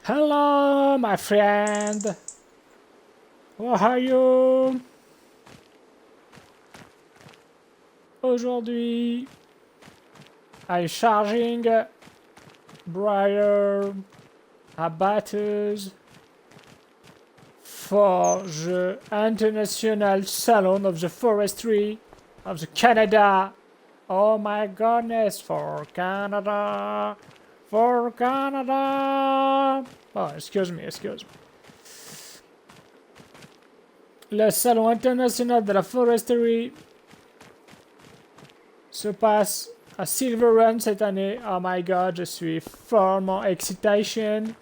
Hello, my friend. How are you? Aujourd'hui, I'm charging Briar abatteuse for the International Salon of the Forestry of the Canada. Oh my goodness, for Canada. For Canada. Oh, excuse me. Le Salon international de la foresterie se passe à Silver Run cette année. Oh my god, je suis vraiment excitation.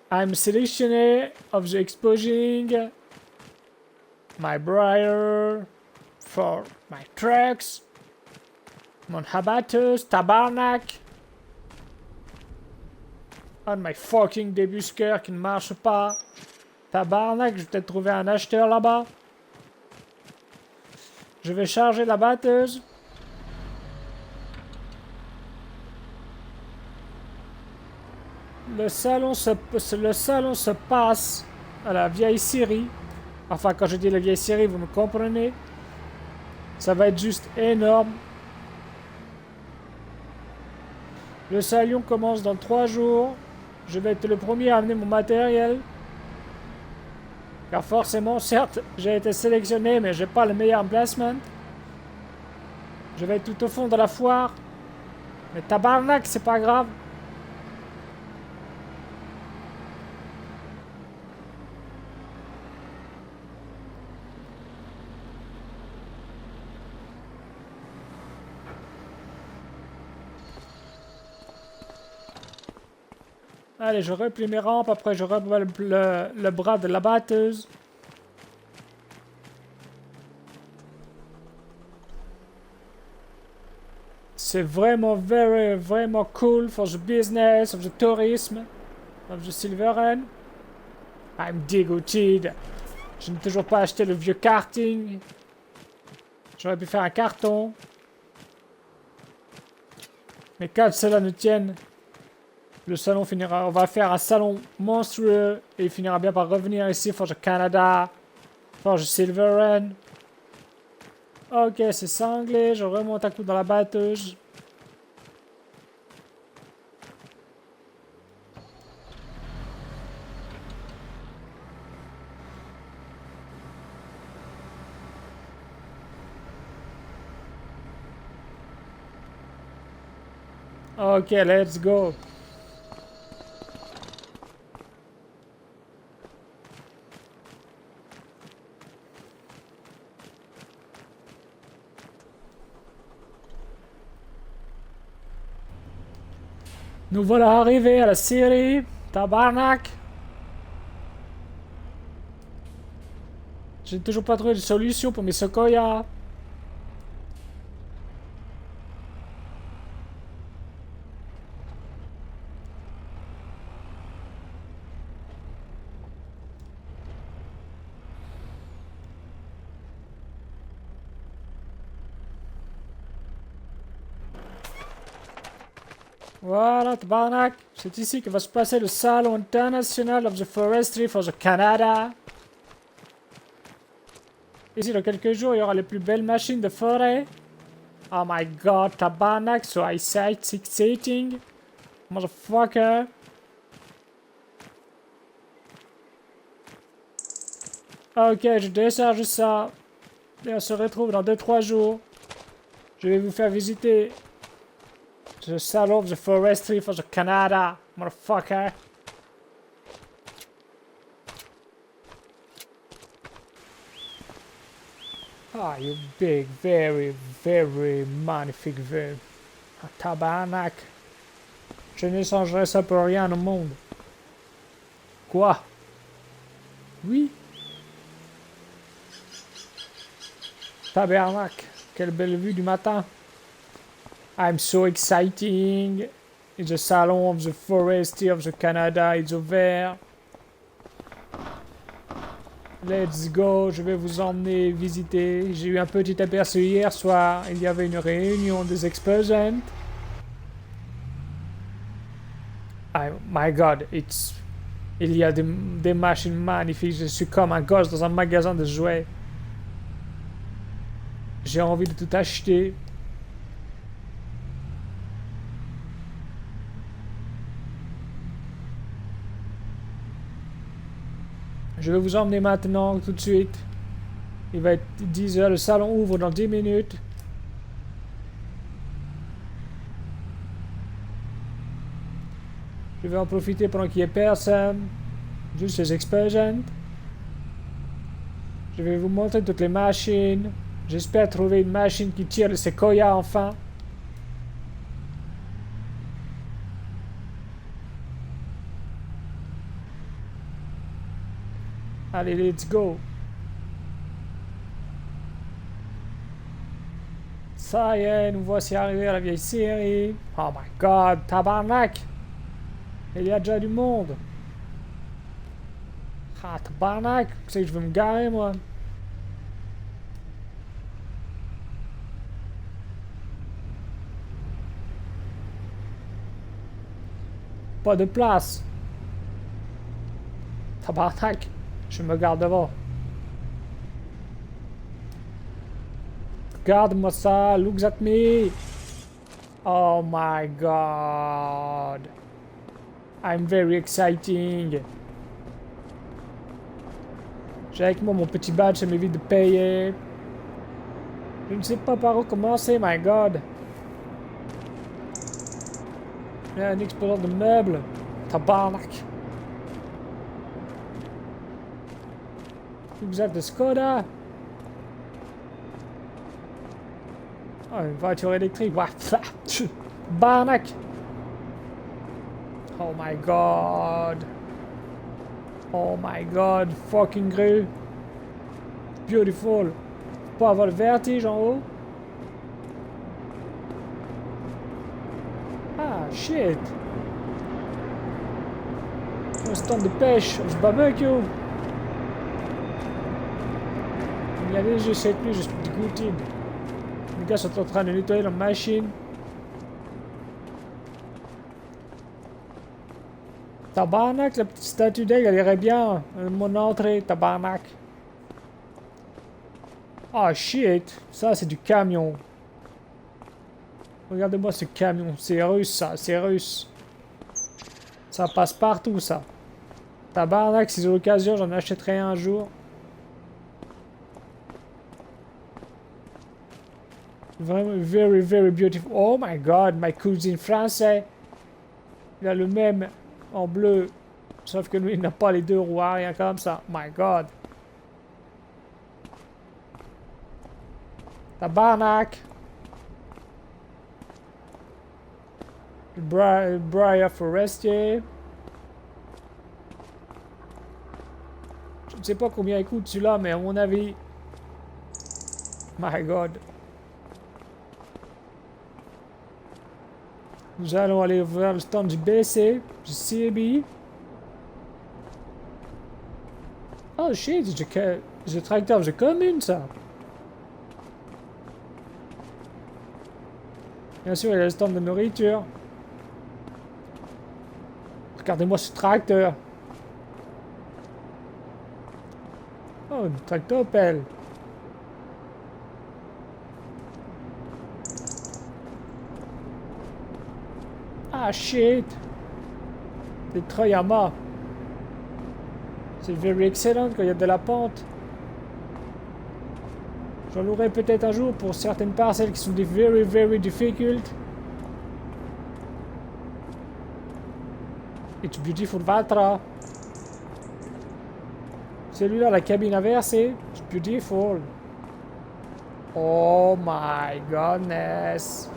I'm selectioning of the exposing my briar for my trucks. Mon abatteuse, tabarnak. Un de my fucking débusqueurs qui ne marche pas. Tabarnak, je vais peut-être trouver un acheteur là-bas. Je vais charger la batteuse. Le salon se passe à la vieille Syrie. Enfin, quand je dis la vieille Syrie, vous me comprenez. Ça va être juste énorme. Le salon commence dans 3 jours. Je vais être le premier à amener mon matériel. Car forcément, certes, j'ai été sélectionné, mais j'ai pas le meilleur placement. Je vais être tout au fond de la foire. Mais tabarnak, c'est pas grave. Allez, je replie mes rampes, après je replie le bras de la batteuse. C'est vraiment cool for the business, of the tourism, of the Silver Run. I'm dégoûté. Je n'ai toujours pas acheté le vieux karting. J'aurais pu faire un carton. Mais qu'à cela ne tienne. Le salon finira... On va faire un salon monstrueux. Et il finira bien par revenir ici pour le Canada. Pour le Silver Run. Ok, c'est cinglé. Je remonte un coup dans la batteuse. Ok, let's go. Nous voilà arrivés à la Syrie. Tabarnak. J'ai toujours pas trouvé de solution pour mes sequoias. Voilà, tabarnak. C'est ici que va se passer le Salon International of the Forestry for the Canada. Ici, dans quelques jours, il y aura les plus belles machines de forêt. Oh my god, tabarnak, so exciting. Motherfucker. Ok, je décharge ça. Et on se retrouve dans 2-3 jours. Je vais vous faire visiter the Salon of the Forestry for the Canada, motherfucker. Ah, you big, very magnifique vue. Ah, tabarnak. Je n'échangerai ça pour rien au monde. Quoi? Oui? Tabarnak. Quelle belle vue du matin. I'm so exciting. The Salon of the Forestry of the Canada is over. Let's go, je vais vous emmener visiter. J'ai eu un petit aperçu hier soir. Il y avait une réunion des exposants. My God, il y a des machines magnifiques. Je suis comme un gosse dans un magasin de jouets. J'ai envie de tout acheter. Je vais vous emmener maintenant, tout de suite. Il va être 10 heures, le salon ouvre dans 10 minutes. Je vais en profiter pendant qu'il n'y ait personne. Juste les explosions. Je vais vous montrer toutes les machines. J'espère trouver une machine qui tire le séquoia enfin. Allez, let's go. Ça y est, nous voici arrivés à la vieille série. Oh my god, tabarnak! Il y a déjà du monde. Ah, tabarnak! Tu sais que je veux me garer, moi. Pas de place. Tabarnak! Je me garde devant. Regarde-moi ça, look at me. Oh my god. I'm very exciting. J'ai avec moi mon petit badge, ça m'évite de payer. Je ne sais pas par où commencer, my god. Il y a un explorateur de meubles. Tabarnak. Vous êtes de Skoda. Oh, une voiture électrique. Barnac. Oh my god. Oh my god. Fucking grue. Beautiful. Faut pas avoir le vertige en haut. Ah, shit. Un stand de pêche. Du barbecue. Il y a des jeux cette nuit, je suis dégoûté. Les gars sont en train de nettoyer leur machine. Tabarnak, la petite statue d'aigle, elle irait bien. Mon entrée, tabarnak. Ah shit, ça c'est du camion. Regardez-moi ce camion, c'est russe ça, c'est russe. Ça passe partout ça. Tabarnak, si j'ai l'occasion, j'en achèterai un jour. Vraiment, very, very beautiful. Oh my god, my cousine français. Il a le même en bleu. Sauf que lui, il n'a pas les deux roues arrière comme ça. My god. Tabarnak. Briar Forestier. Je ne sais pas combien il coûte celui-là, mais à mon avis. My god. Nous allons aller vers le stand du BC, du CB. Oh shit, c'est le tracteur de commune ça. Bien sûr, il y a le stand de nourriture. Regardez-moi ce tracteur. Oh, une tractopelle. Ah shit. Des Troyama. C'est very excellent quand il y a de la pente. J'en louerai peut-être un jour pour certaines parcelles qui sont des very, very difficult. It's beautiful Vatra. Celui-là, la cabine inversée. It's beautiful. Oh my goodness.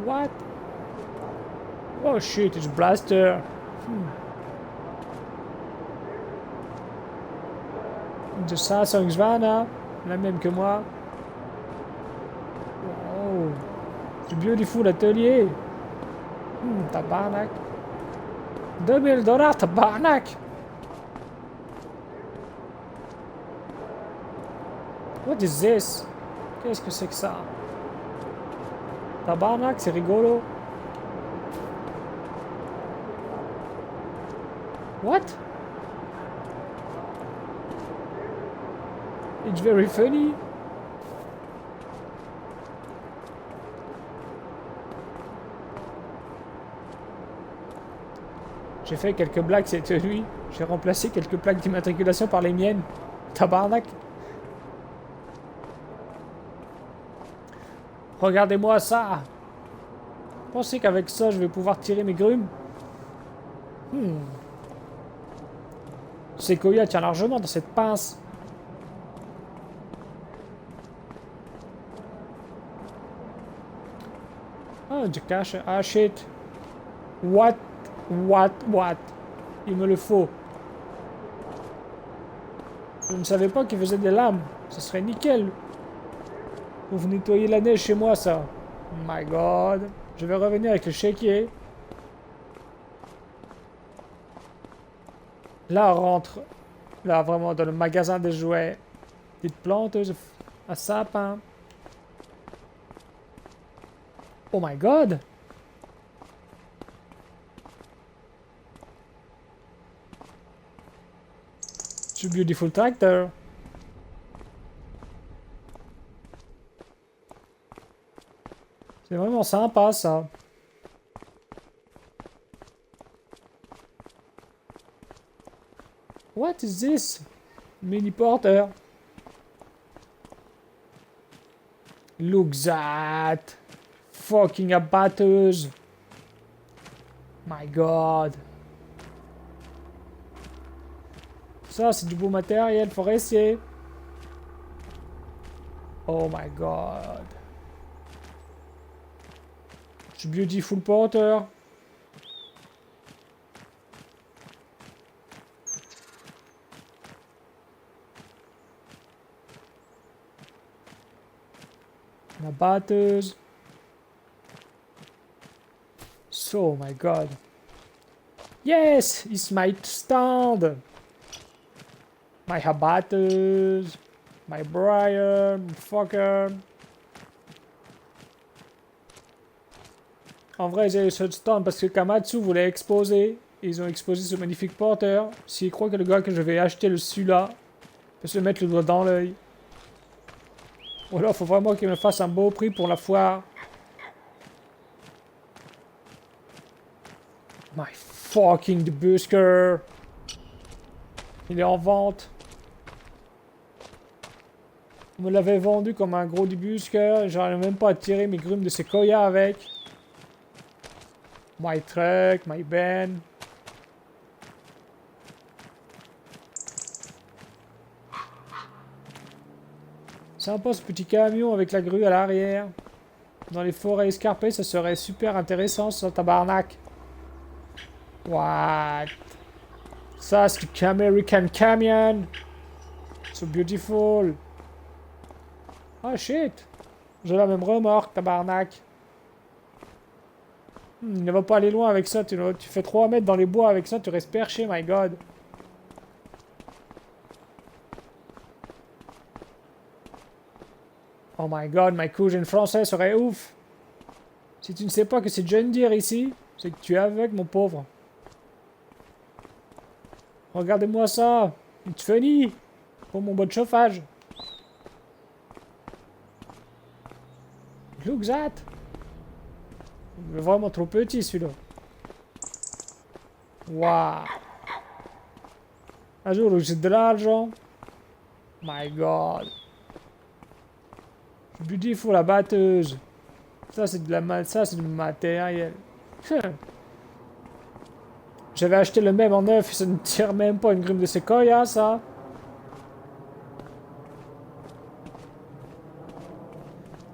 What? Oh shit, it's blaster. De Samsung Svana, la même que moi. Oh, c'est beautiful atelier. Tabarnak. $2000, tabarnak. What is this? Qu'est-ce que c'est que ça? Tabarnak, c'est rigolo. What? It's very funny. J'ai fait quelques blagues cette nuit. J'ai remplacé quelques plaques d'immatriculation par les miennes. Tabarnak. Regardez-moi ça. Pensez qu'avec ça, je vais pouvoir tirer mes grumes? Sequoia tient largement dans cette pince. Ah, du cash. Ah, shit. What? Il me le faut. Je ne savais pas qu'il faisait des lames. Ce serait nickel. Pour vous nettoyer la neige chez moi, ça. My God. Je vais revenir avec le chéquier. Là, on rentre. Là, vraiment, dans le magasin de jouets. Petite planteuse à sapin. Oh my God. It's a beautiful tractor. C'est vraiment sympa, ça. What is this? Mini porter. Look that. Fucking abatteuse. My God. Ça, c'est du beau matériel forestier. Oh my God. It's beautiful porter. La batteuse. So, my God. Yes, it's my stand. My abatteuse. My Brian. Fucker. En vrai, j'ai eu ce stand parce que Kamatsu voulait exposer. Ils ont exposé ce magnifique porteur. S'ils croient que le gars que je vais acheter le celui-là peut se mettre le doigt dans l'œil. Ou alors, faut vraiment qu'il me fasse un beau prix pour la foire. My fucking debusker. Il est en vente. On me l'avait vendu comme un gros debusker. J'arrive même pas à tirer mes grumes de séquoia avec. My truck, my ben. Sympa ce petit camion avec la grue à l'arrière. Dans les forêts escarpées, ça serait super intéressant, ça, tabarnak. What? Ça, c'est du American Camion. So beautiful. Oh shit. J'ai la même remorque, tabarnak. Ne va pas aller loin avec ça. Tu fais 3 mètres dans les bois avec ça, tu restes perché, my God. Oh my God, my cousin français serait ouf. Si tu ne sais pas que c'est John Deere ici, c'est que tu es avec, mon pauvre. Regardez-moi ça. It's funny. Pour mon bon chauffage. Look that. Il est vraiment trop petit, celui-là. Waouh. Un jour où j'ai de l'argent. My God. Beautiful, la batteuse. Ça, c'est du matériel. J'avais acheté le même en neuf, ça ne tire même pas une grume de séquoia, ça.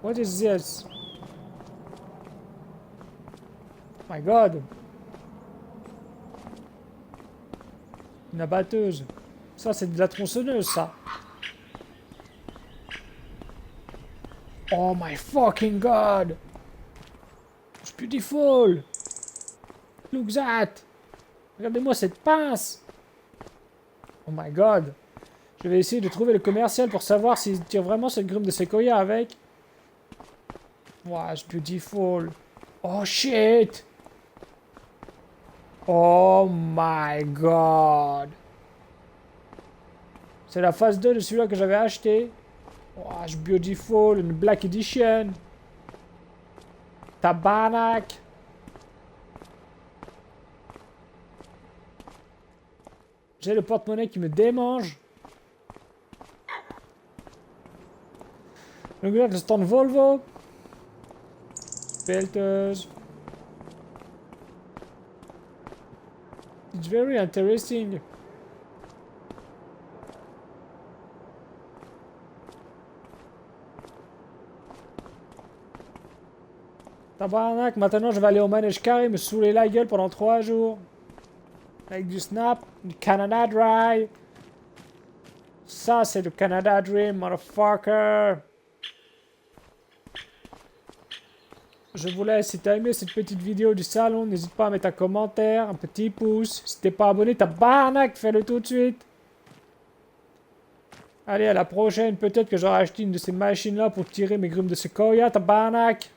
What is this? My God. Une abatteuse. Ça, c'est de la tronçonneuse, ça. Oh my fucking God. It's beautiful. Look that. Regardez-moi cette pince. Oh my God. Je vais essayer de trouver le commercial pour savoir s'il tire vraiment cette grume de séquoia avec. Wow, it's beautiful. Oh shit. Oh my god. C'est la phase 2 de celui-là que j'avais acheté. Oh, c'est beautiful, une Black Edition. Tabarnak. J'ai le porte-monnaie qui me démange. Donc là, le stand Volvo. Pelteuse. It's very interesting. Tabarnak, maintenant je vais aller au manège carré me saouler la gueule pendant 3 jours. Avec du Snap, du Canada Dry. Ça, c'est le Canada Dream, motherfucker. Je vous laisse. Si t'as aimé cette petite vidéo du salon, n'hésite pas à mettre un commentaire, un petit pouce. Si t'es pas abonné, tabarnak, fais-le tout de suite. Allez, à la prochaine. Peut-être que j'aurai acheté une de ces machines-là pour tirer mes grumes de Sequoia, tabarnak.